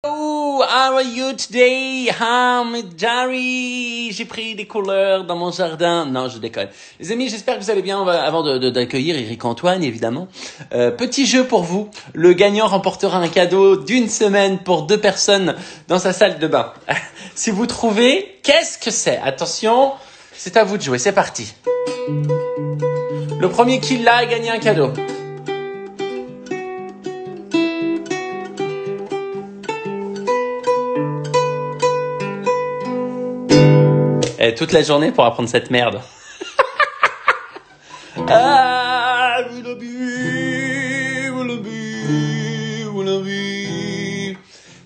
Oh, how are you today? Jerry. J'ai pris des couleurs dans mon jardin. Non, je déconne. Les amis, j'espère que vous allez bien. Avant d'accueillir Eric Antoine, évidemment. Petit jeu pour vous. Le gagnant remportera un cadeau d'une semaine pour 2 personnes dans sa salle de bain. Si vous trouvez, qu'est-ce que c'est? Attention, c'est à vous de jouer. C'est parti. Le premier qui l'a a gagné un cadeau. Toute la journée pour apprendre cette merde. Ah,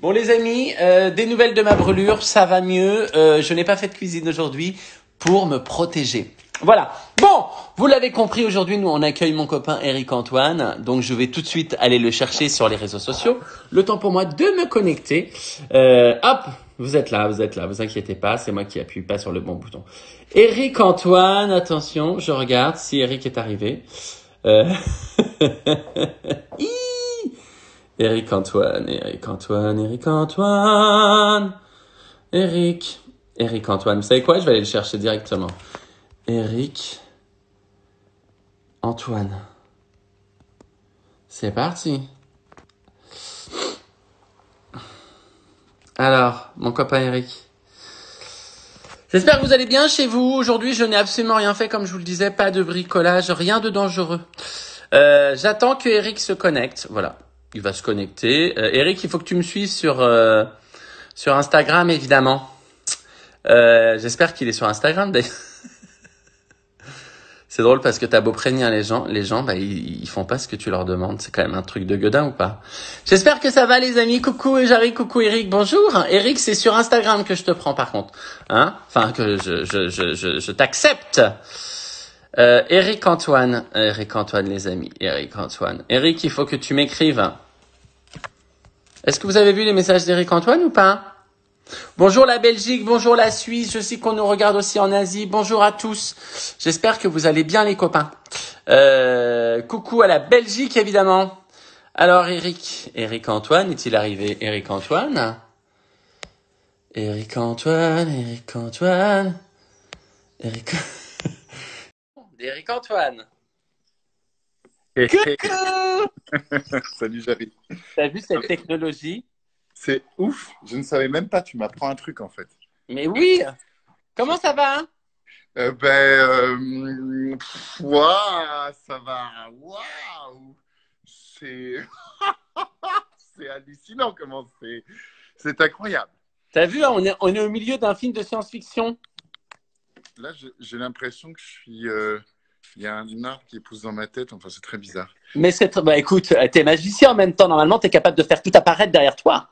bon les amis, des nouvelles de ma brûlure, ça va mieux. Je n'ai pas fait de cuisine aujourd'hui pour me protéger. Voilà. Bon, vous l'avez compris, aujourd'hui, nous, on accueille mon copain Eric Antoine. Donc, je vais tout de suite aller le chercher sur les réseaux sociaux. Le temps pour moi de me connecter. Hop, vous êtes là, vous inquiétez pas, c'est moi qui appuie pas sur le bon bouton. Eric Antoine, attention, je regarde si Eric est arrivé. Eric Antoine. Eric Antoine, vous savez quoi? Je vais aller le chercher directement. Eric Antoine. C'est parti. Alors, mon copain Eric. J'espère que vous allez bien chez vous. Aujourd'hui, je n'ai absolument rien fait, comme je vous le disais, pas de bricolage, rien de dangereux. J'attends que Eric se connecte. Voilà, il va se connecter. Eric, il faut que tu me suives sur Instagram, évidemment. J'espère qu'il est sur Instagram, d'ailleurs. C'est drôle parce que t'as beau prévenir les gens, bah, ils font pas ce que tu leur demandes. C'est quand même un truc de gueudin ou pas? J'espère que ça va, les amis. Coucou, Jarry, coucou, Eric. Bonjour. Eric, c'est sur Instagram que je te prends, par contre. Hein? Enfin, que je t'accepte. Eric Antoine, les amis. Eric Antoine. Eric, il faut que tu m'écrives. Est-ce que vous avez vu les messages d'Eric Antoine ou pas? Bonjour la Belgique, bonjour la Suisse, je sais qu'on nous regarde aussi en Asie, bonjour à tous, j'espère que vous allez bien les copains. Coucou à la Belgique évidemment. Alors Eric Antoine, est-il arrivé? Eric Antoine, Eric... Eric Antoine. Coucou. Salut Jarry. T'as vu cette technologie? C'est ouf, je ne savais même pas, tu m'apprends un truc en fait. Mais oui. Comment ça va? Ouah, ça va, waouh, c'est c'est hallucinant comment c'est incroyable. T'as vu, on est au milieu d'un film de science-fiction. Là, j'ai l'impression que je suis, il y a un arbre qui pousse dans ma tête, enfin c'est très bizarre. Mais bah écoute, t'es magicien en même temps, normalement t'es capable de faire tout apparaître derrière toi.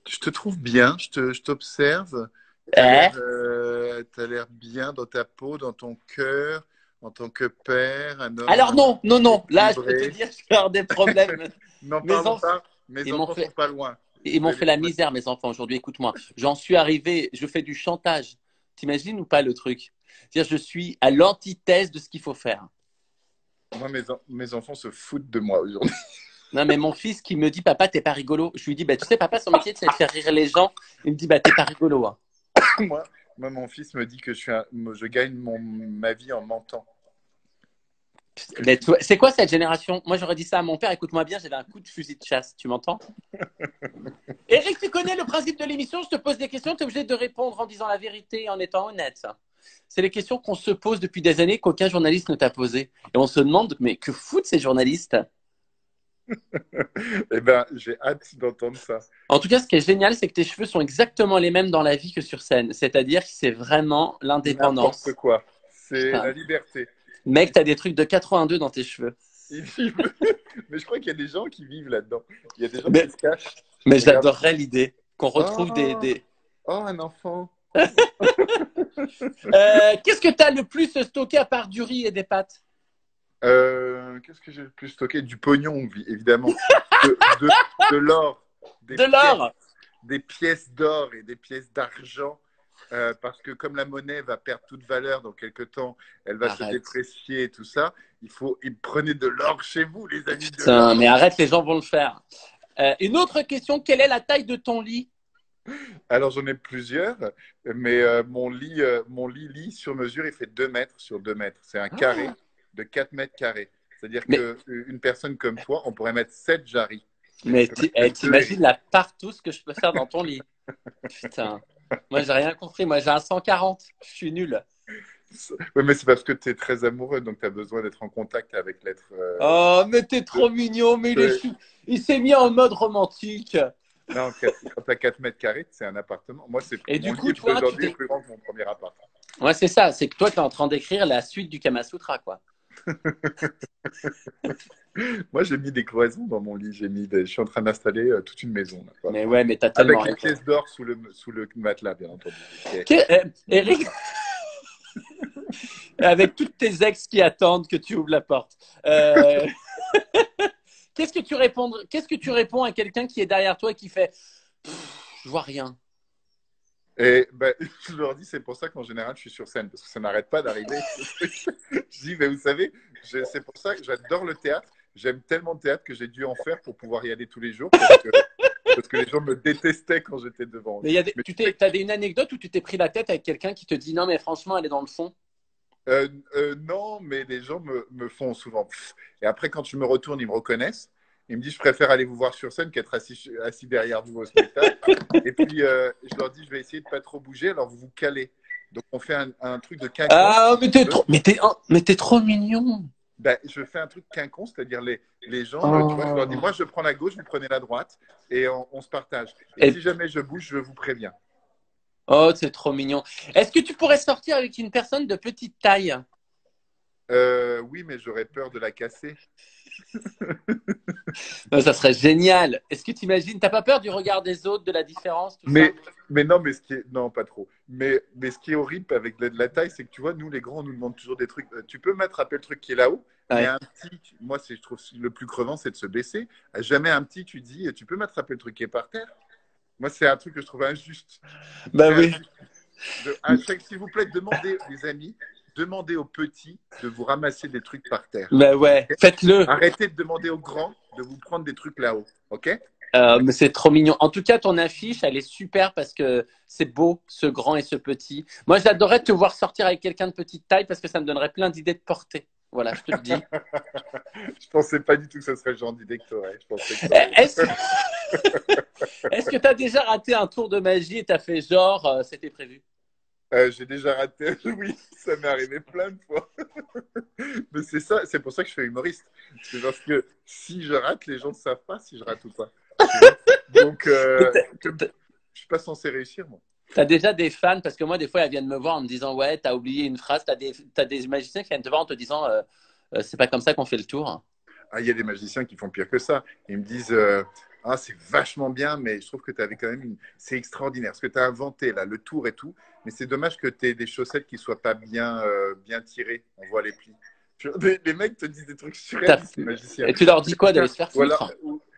Je te trouve bien, je t'observe. T'as l'air bien dans ta peau, dans ton cœur, en tant que père, un homme. Alors non, là je peux équilibré. te dire que je vais avoir des problèmes. N'en Mes parlons enfants, pas, mes enfants sont pas loin. ils m'ont fait la misère, mes enfants, aujourd'hui, écoute-moi. J'en suis arrivé, je fais du chantage. T'imagines ou pas le truc? C'est-à-dire, je suis à l'antithèse de ce qu'il faut faire. Moi, mes enfants se foutent de moi aujourd'hui. Non, mais mon fils qui me dit, papa, t'es pas rigolo. Je lui dis, bah, tu sais, papa, son métier, c'est de faire rire les gens. Il me dit, bah, t'es pas rigolo. Hein. moi, mon fils me dit que je gagne ma vie en mentant. Mais c'est quoi cette génération? Moi, j'aurais dit ça à mon père. Écoute-moi bien, j'avais un coup de fusil de chasse. Tu m'entends? Eric, tu connais le principe de l'émission. Je te pose des questions, tu es obligé de répondre en disant la vérité, en étant honnête. C'est les questions qu'on se pose depuis des années qu'aucun journaliste ne t'a posées. Et on se demande, mais que foutent ces journalistes? Eh ben, j'ai hâte d'entendre ça. En tout cas, ce qui est génial, c'est que tes cheveux sont exactement les mêmes dans la vie que sur scène. C'est-à-dire que c'est vraiment l'indépendance. N'importe quoi. C'est Putain. la liberté. Mec, t'as des trucs de 82 dans tes cheveux. Mais je crois qu'il y a des gens qui vivent là-dedans. Il y a des gens qui se cachent. Mais j'adorerais l'idée qu'on retrouve des... Oh, un enfant. Qu'est-ce que t'as le plus stocké à part du riz et des pâtes? Qu'est-ce que j'ai le plus stocké? Du pognon, évidemment. De l'or. De l'or. Des pièces d'or et des pièces d'argent. Parce que comme la monnaie va perdre toute valeur dans quelques temps, elle va se déprécier et tout ça, prenez de l'or chez vous, les amis. Putain, mais arrête, les gens vont le faire. Une autre question, quelle est la taille de ton lit? Alors, j'en ai plusieurs, mais mon lit sur mesure, il fait 2 mètres sur 2 mètres. C'est un carré de 4 mètres carrés. C'est-à-dire Mais, qu'une personne comme toi, on pourrait mettre 7 jarries. mais Je peux mettre que 2 t'imagines la partouze que je peux faire dans ton lit. Putain. Moi, j'ai rien compris. Moi, j'ai un 140. Je suis nul. Oui, mais c'est parce que tu es très amoureux, donc tu as besoin d'être en contact avec l'être. Oh, mais t'es trop mignon. Mais il s'est mis en mode romantique. Non, quand tu as 4 mètres carrés, c'est un appartement. Moi, Et mon du lit coup, toi, aujourd'hui est plus grand que mon premier appart. Ouais, c'est ça. C'est que toi, tu es en train d'écrire la suite du Kama Sutra, quoi. Moi, j'ai mis des cloisons dans mon lit. Je suis en train d'installer toute une maison. Là, quoi. Mais ouais, mais t'as tellement Avec les raison. pièces d'or sous le matelas, bien entendu. Okay. Eric, avec toutes tes ex qui attendent que tu ouvres la porte. Qu'est-ce que tu réponds à quelqu'un qui est derrière toi et qui fait je vois rien. Et ben, je leur dis, c'est pour ça qu'en général, je suis sur scène, parce que ça n'arrête pas d'arriver. Je dis, mais vous savez, c'est pour ça que j'adore le théâtre. J'aime tellement le théâtre que j'ai dû en faire pour pouvoir y aller tous les jours, parce que les gens me détestaient quand j'étais devant eux. Mais t'as une anecdote où tu t'es pris la tête avec quelqu'un qui te dit non, mais franchement, elle est dans le fond. Non, mais les gens me font souvent. Et après, quand je me retourne, ils me reconnaissent. Ils me disent, je préfère aller vous voir sur scène qu'être assis derrière vous au spectacle. Et puis, je leur dis, je vais essayer de pas trop bouger, alors vous vous calez. Donc, on fait un truc de quinconce. Ah, mais t'es trop mignon. Ben, je fais un truc quinconce, c'est-à-dire les gens, tu vois, je leur dis, Oh. moi, je prends la gauche, vous prenez la droite, et on se partage. Et si jamais je bouge, je vous préviens. Oh, c'est trop mignon. Est-ce que tu pourrais sortir avec une personne de petite taille? Oui, mais j'aurais peur de la casser. Non, ça serait génial. Est-ce que tu imagines, t'as pas peur du regard des autres, de la différence, tout ça? Mais non, non, pas trop. Mais ce qui est horrible avec la taille, c'est que tu vois, nous, les grands, on nous demande toujours des trucs. Tu peux m'attraper le truc qui est là-haut, mais Ouais. un petit, moi, je trouve le plus crevant, c'est de se baisser. Jamais un petit, tu dis, tu peux m'attraper le truc qui est par terre. Moi, c'est un truc que je trouve injuste. Bah oui. S'il vous plaît, demandez, les amis, demandez aux petits de vous ramasser des trucs par terre. Bah ouais, Okay. faites-le. Arrêtez de demander aux grands de vous prendre des trucs là-haut, ok? Mais c'est trop mignon. En tout cas, ton affiche, elle est super parce que c'est beau, ce grand et ce petit. Moi, j'adorerais te voir sortir avec quelqu'un de petite taille parce que ça me donnerait plein d'idées de portée. Voilà, je te le dis. Je pensais pas du tout que ce serait le genre d'idée que tu aurais. Je pensais que Est-ce que tu as déjà raté un tour de magie et tu as fait genre, c'était prévu? j'ai déjà raté. Oui, ça m'est arrivé plein de fois. Mais c'est ça, c'est pour ça que je suis humoriste. C'est parce que si je rate, les gens ne savent pas si je rate ou pas. Donc, je suis pas censé réussir, moi. T'as déjà des fans, parce que moi, des fois, elles viennent me voir en me disant, ouais, t'as oublié une phrase. T'as des magiciens qui viennent te voir en te disant, c'est pas comme ça qu'on fait le tour. Ah, il y a des magiciens qui font pire que ça. Ils me disent, ah, c'est vachement bien, mais je trouve que tu avais quand même c'est extraordinaire. Ce que tu as inventé, là, le tour et tout. Mais c'est dommage que tu aies des chaussettes qui soient pas bien tirées. On voit les plis. Les mecs te disent des trucs surréalistes, les magiciens. Et tu leur dis quoi d'aller se faire foutre?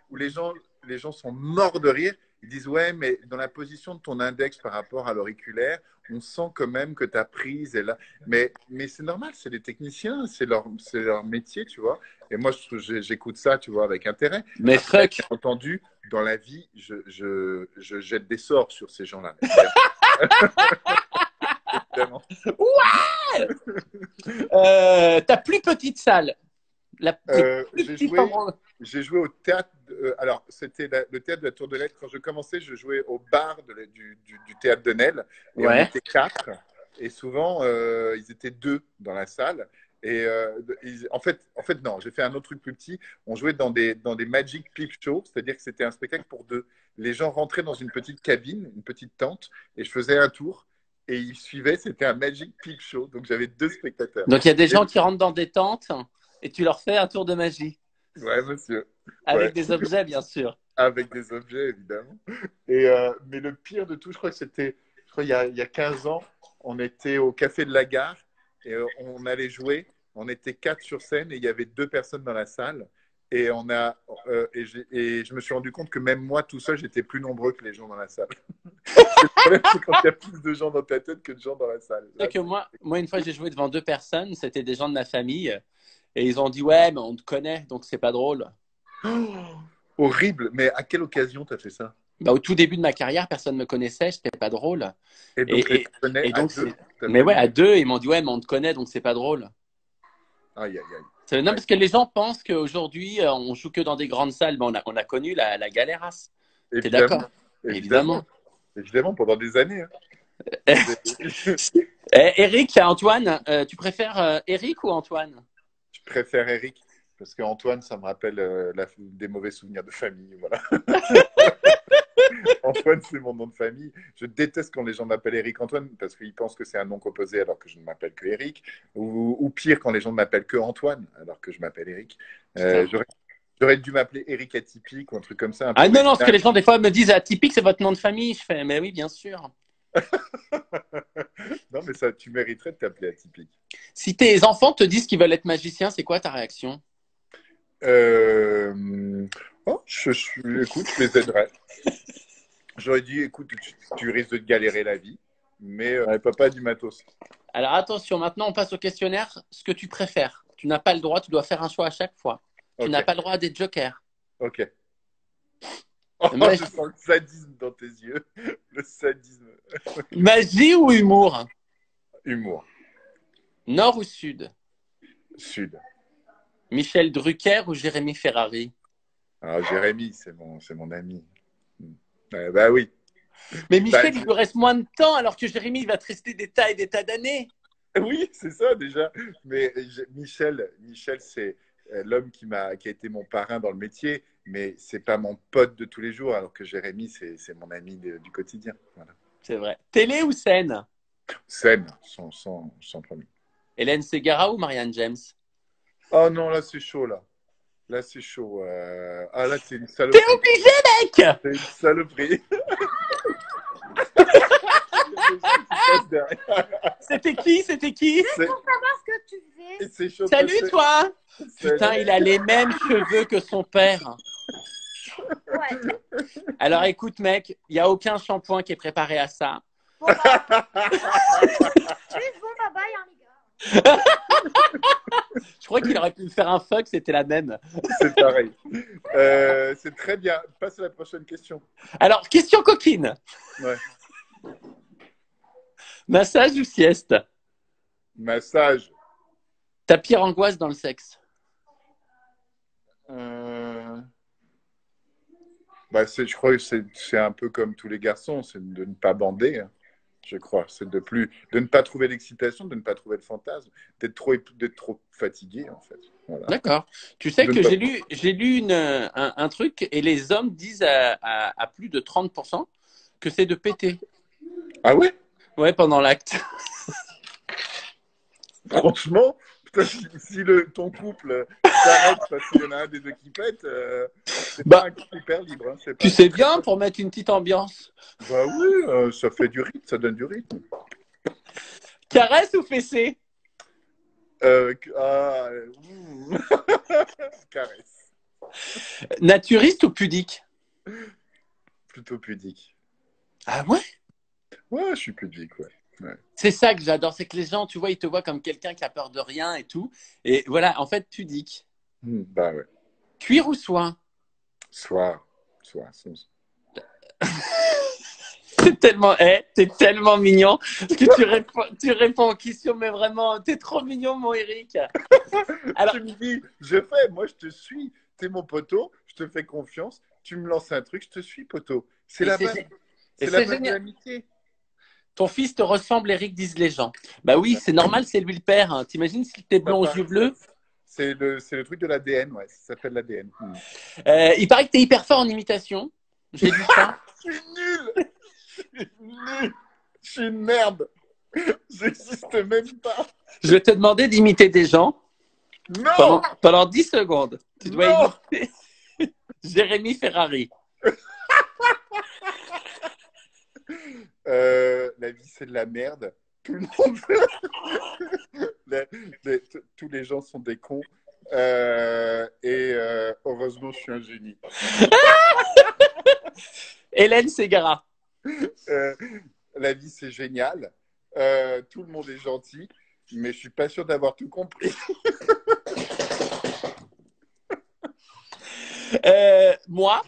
Où les gens sont morts de rire. Ils disent, ouais, mais dans la position de ton index par rapport à l'auriculaire, on sent quand même que ta prise est là. Mais c'est normal, c'est les techniciens, c'est leur métier, tu vois. Et moi, j'écoute ça, tu vois, avec intérêt. Mais Après, fuck. bien entendu, dans la vie, je jette des sorts sur ces gens-là. Évidemment. Ouais. Ta plus petite salle. J'ai joué au théâtre. Alors, c'était le théâtre de la Tour de l'Aigle. Quand je commençais, je jouais au bar du théâtre de Nesle. Et on était 4. Et souvent, ils étaient 2 dans la salle. Et en fait, non, j'ai fait un autre truc plus petit. On jouait dans des Magic Clip Show, c'est-à-dire que c'était un spectacle pour 2. Les gens rentraient dans une petite cabine, une petite tente, et je faisais un tour. Et ils suivaient, c'était un Magic Clip Show. Donc, j'avais 2 spectateurs. Donc, il y a des gens qui rentrent dans des tentes et tu leur fais un tour de magie. Ouais, monsieur. Avec des objets, bien sûr. Avec des objets, évidemment. Mais le pire de tout, je crois que c'était, il y a 15 ans, on était au Café de la Gare et on allait jouer. On était 4 sur scène et il y avait 2 personnes dans la salle. Et je me suis rendu compte que même moi, tout seul, j'étais plus nombreux que les gens dans la salle. Le problème, c'est quand il y a plus de gens dans ta tête que de gens dans la salle. Là, que moi, une fois, j'ai joué devant 2 personnes. C'était des gens de ma famille. Et ils ont dit, ouais, mais on te connaît, donc c'est pas drôle. Oh, Horrible. Mais à quelle occasion t'as fait ça? Bah, au tout début de ma carrière, personne ne me connaissait, j'étais pas drôle. Et donc, les connais Et à donc, deux, ta mais ouais, à famille? deux, ils m'ont dit, ouais, mais on te connaît, donc c'est pas drôle. Aïe, aïe, aïe. Non, Ouais. parce que les gens pensent qu'aujourd'hui, on joue que dans des grandes salles. Ben, on a connu la galérasse. T'es Évidemment, d'accord? évidemment, Évidemment. évidemment, pendant des années. Hein. Eric, Antoine, tu préfères Eric ou Antoine? Je préfère Eric parce qu'Antoine, ça me rappelle des mauvais souvenirs de famille. Voilà. Antoine, c'est mon nom de famille. Je déteste quand les gens m'appellent Eric Antoine parce qu'ils pensent que c'est un nom composé alors que je ne m'appelle que Eric. Ou pire, quand les gens ne m'appellent que Antoine alors que je m'appelle Eric. Putain. J'aurais dû m'appeler Eric Atypique ou un truc comme ça, un peu Ah non, non, parce que original. les gens, des fois, me disent, atypique, c'est votre nom de famille. Je fais, mais oui, bien sûr. Non, mais ça, tu mériterais de t'appeler Atypique. Si tes enfants te disent qu'ils veulent être magiciens, c'est quoi ta réaction? Oh, écoute, je les aiderais. J'aurais dit, écoute, tu risques de te galérer la vie, mais papa du matos. Alors attention, maintenant on passe au questionnaire. Ce que tu préfères. Tu n'as pas le droit, tu dois faire un choix à chaque fois. Tu Ok, n'as pas le droit à des jokers. ok. Oh, je Magie, sens le sadisme dans tes yeux. Le sadisme. magie ou humour? Humour. Nord ou sud? Sud. Michel Drucker ou Jérémy Ferrari? Alors, Jérémy, c'est mon ami. Bah oui. Mais Bah, Michel, il lui reste moins de temps alors que Jérémy, il va te rester des tas et des tas d'années. oui, c'est ça déjà. Mais Michel, c'est l'homme qui a été mon parrain dans le métier, mais c'est pas mon pote de tous les jours, alors que Jérémy, c'est mon ami du quotidien. Voilà. C'est vrai. Télé ou scène? Scène, sans premier. Hélène Ségara ou Marianne James? Oh non, là c'est chaud là. Là c'est chaud. Ah là c'est une T'es saloperie. obligé, mec! C'est une saloperie. C'était qui? C'était qui? C'est Pour savoir ce que tu fais. c'est chaud. Salut, toi! Putain, C'est- il a les mêmes cheveux que son père. Ouais. Alors écoute, mec, il n'y a aucun shampoing qui est préparé à ça. Bon, bah. Juste bon, bye bye, hein, les gars. Je crois qu'il aurait pu me faire un fuck, c'était la même. C'est pareil. C'est très bien. Passe à la prochaine question. Alors, question coquine. Ouais. Massage ou sieste? Massage. Ta pire angoisse dans le sexe? Bah, je crois que c'est un peu comme tous les garçons, c'est de ne pas bander, hein, je crois. C'est de ne pas trouver l'excitation, de ne pas trouver le fantasme, d'être trop fatigué, en fait. Voilà. D'accord. Tu sais De que ne pas- j'ai lu un truc et les hommes disent à plus de 30% que c'est de péter. Ah ouais? Ouais, pendant l'acte. Franchement, putain, si ton couple s'arrête parce qu'il y en a un des deux qui pète, c'est Bah, pas un couple hyper libre. Hein, tu sais bien pour mettre une petite ambiance. Bah oui, ça fait du rythme, ça donne du rythme. Caresse ou fessée? Caresse. Naturiste ou pudique? Plutôt pudique. Ah ouais? Ouais, je suis pudique, ouais. C'est ça que j'adore, c'est que les gens, tu vois, ils te voient comme quelqu'un qui a peur de rien et tout. Et voilà, en fait, pudique. Bah ouais. Cuir ou soie? Soir. T'es tellement mignon. Parce que tu réponds aux questions, mais vraiment, t'es trop mignon, mon Eric. Alors, Tu me dis, moi je te suis, t'es mon poteau, je te fais confiance, tu me lances un truc, je te suis, poteau. C'est et la c'est base, gé- et c'est la c'est base de génial. l'amitié. Ton fils te ressemble, Eric, disent les gens. Bah oui, c'est normal, c'est lui le père. Hein. T'imagines s'il était blond aux yeux bleus? C'est le truc de l'ADN, ouais, ça s'appelle l'ADN. Il paraît que t'es hyper fort en imitation. J'ai lu ça. Je suis nul. Je suis une merde. J'existe même pas. Je vais te demander d'imiter des gens Non. pendant 10 secondes. Tu dois Non. imiter Jérémy Ferrari. La vie, c'est de la merde. Tout le monde. Tous les gens sont des cons. Heureusement, je suis un génie. Hélène Ségara. La vie, c'est génial. Tout le monde est gentil, mais je suis pas sûr d'avoir tout compris. Moi,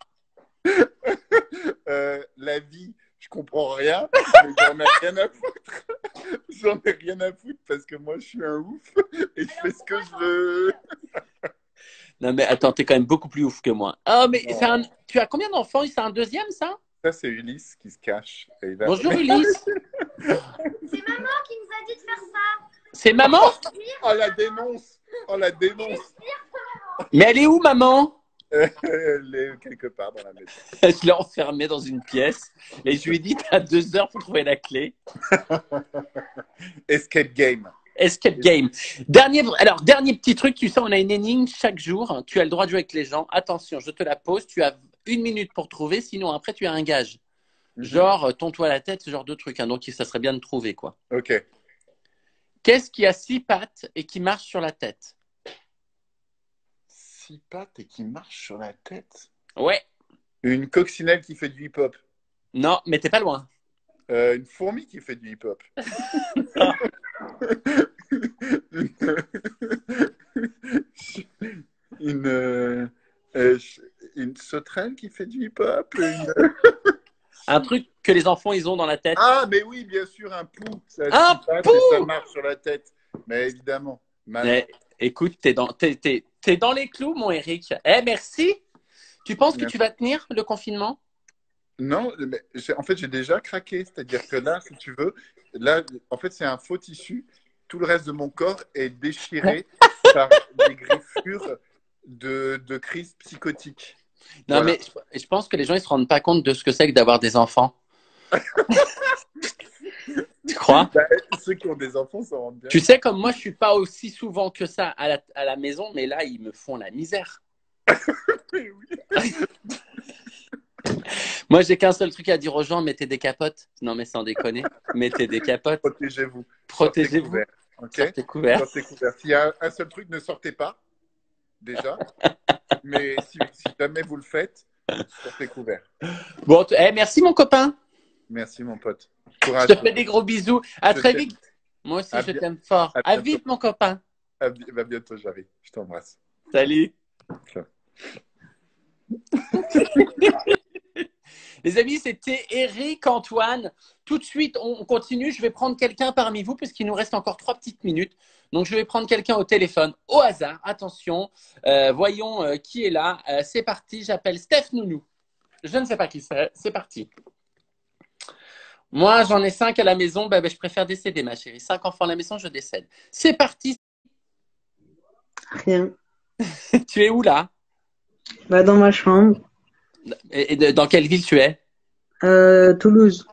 La vie, je comprends rien, mais j'en ai rien à foutre. J'en ai rien à foutre parce que moi, je suis un ouf et je fais ce que je veux. non mais attends, t'es quand même beaucoup plus ouf que moi. Oh, mais Non. tu as combien d'enfants? C'est un deuxième, ça? Ça, c'est Ulysse qui se cache. Et il a... Bonjour Ulysse. C'est maman qui nous a dit de faire ça. C'est maman? Oh, la dénonce! Oh, la dénonce! Mais elle est où, maman? Elle est quelque part dans la maison. Je l'ai enfermée dans une pièce et je lui ai dit, t'as 2 heures pour trouver la clé. Escape game. Escape game. Alors, dernier petit truc, tu sais, on a une énigme chaque jour. Tu as le droit de jouer avec les gens. Attention, je te la pose. Tu as 1 minute pour trouver, sinon après, tu as un gage. Genre, tonds-toi la tête, ce genre de truc. Hein. Donc, ça serait bien de trouver, quoi. Ok. Qu'est-ce qui a 6 pattes et qui marche sur la tête? 6 pattes et qui marche sur la tête. Ouais. Une coccinelle qui fait du hip-hop. Non, mais t'es pas loin. Une fourmi qui fait du hip-hop. une, une sauterelle qui fait du hip-hop. Un truc que les enfants, ils ont dans la tête. Ah, mais oui, bien sûr, un pou. Ça a Un 6 pattes pou! et ça marche sur la tête. Mais évidemment. Mais, écoute, t'es dans les clous, mon Eric. Merci. Tu penses que tu vas tenir le confinement? Non, mais en fait, j'ai déjà craqué. C'est-à-dire que là, si tu veux, là, en fait, c'est un faux tissu. Tout le reste de mon corps est déchiré par des griffures de crise psychotique. Non, Voilà. mais je pense que les gens, ils se rendent pas compte de ce que c'est que d'avoir des enfants. Tu crois? Bah, ceux qui ont des enfants s'en rendent bien. Tu sais, comme moi, je suis pas aussi souvent que ça à la maison, mais là, ils me font la misère. Oui, oui. Moi, j'ai qu'un seul truc à dire aux gens, mettez des capotes. Non, mais sans déconner, mettez des capotes. Protégez-vous. Protégez-vous. Ok. Sortez couverts. Sortez couverts. S'il y a un seul truc, ne sortez pas, déjà. Mais si jamais vous le faites, sortez couverts. Bon, merci, mon copain. Merci, mon pote. Je Courage. te fais des gros bisous. À Je très t'aime. vite. Moi aussi, À je bien- t'aime fort. à À bientôt. vite, mon copain. À bientôt, j'arrive. Je t'embrasse. Salut. Ciao. Les amis, c'était Eric Antoine. Tout de suite, on continue. Je vais prendre quelqu'un parmi vous parce qu'il nous reste encore 3 petites minutes. Donc, je vais prendre quelqu'un au téléphone au hasard. Attention, voyons qui est là. C'est parti. J'appelle Steph Nounou. Je ne sais pas qui c'est. C'est parti. Moi, j'en ai 5 à la maison. Je préfère décéder, ma chérie. 5 enfants à la maison, je décède. C'est parti. Rien. Tu es où là? Bah, dans ma chambre. Et dans quelle ville tu es? Toulouse.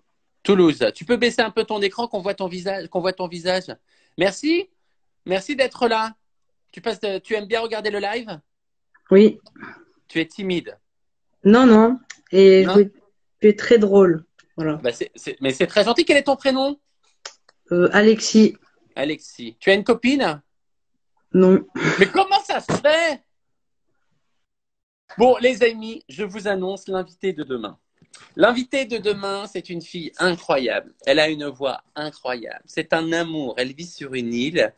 Toulouse. Tu peux baisser un peu ton écran qu'on voit ton visage. Merci. Merci d'être là. Tu aimes bien regarder le live? Oui. Tu es timide. Non. Et Non. tu es très drôle. Voilà. Mais c'est très gentil. Quel est ton prénom? Alexis. Alexis. Tu as une copine? Non. Mais comment ça se fait? Bon, les amis, je vous annonce l'invité de demain. L'invité de demain, c'est une fille incroyable. Elle a une voix incroyable. C'est un amour. Elle vit sur une île.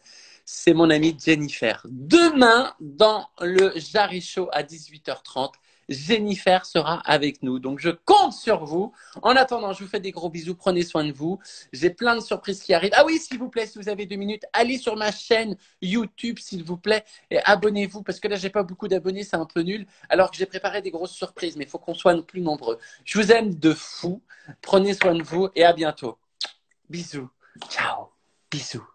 C'est mon amie Jennifer. Demain, dans le Jarry Show à 18h30, Jennifer sera avec nous. Donc, je compte sur vous. En attendant, je vous fais des gros bisous. Prenez soin de vous. J'ai plein de surprises qui arrivent. Ah oui, s'il vous plaît, si vous avez 2 minutes, allez sur ma chaîne YouTube, s'il vous plaît, et abonnez-vous. Parce que là, j'ai pas beaucoup d'abonnés, c'est un peu nul. Alors que j'ai préparé des grosses surprises, mais il faut qu'on soit plus nombreux. Je vous aime de fou. Prenez soin de vous et à bientôt. Bisous. Ciao. Bisous.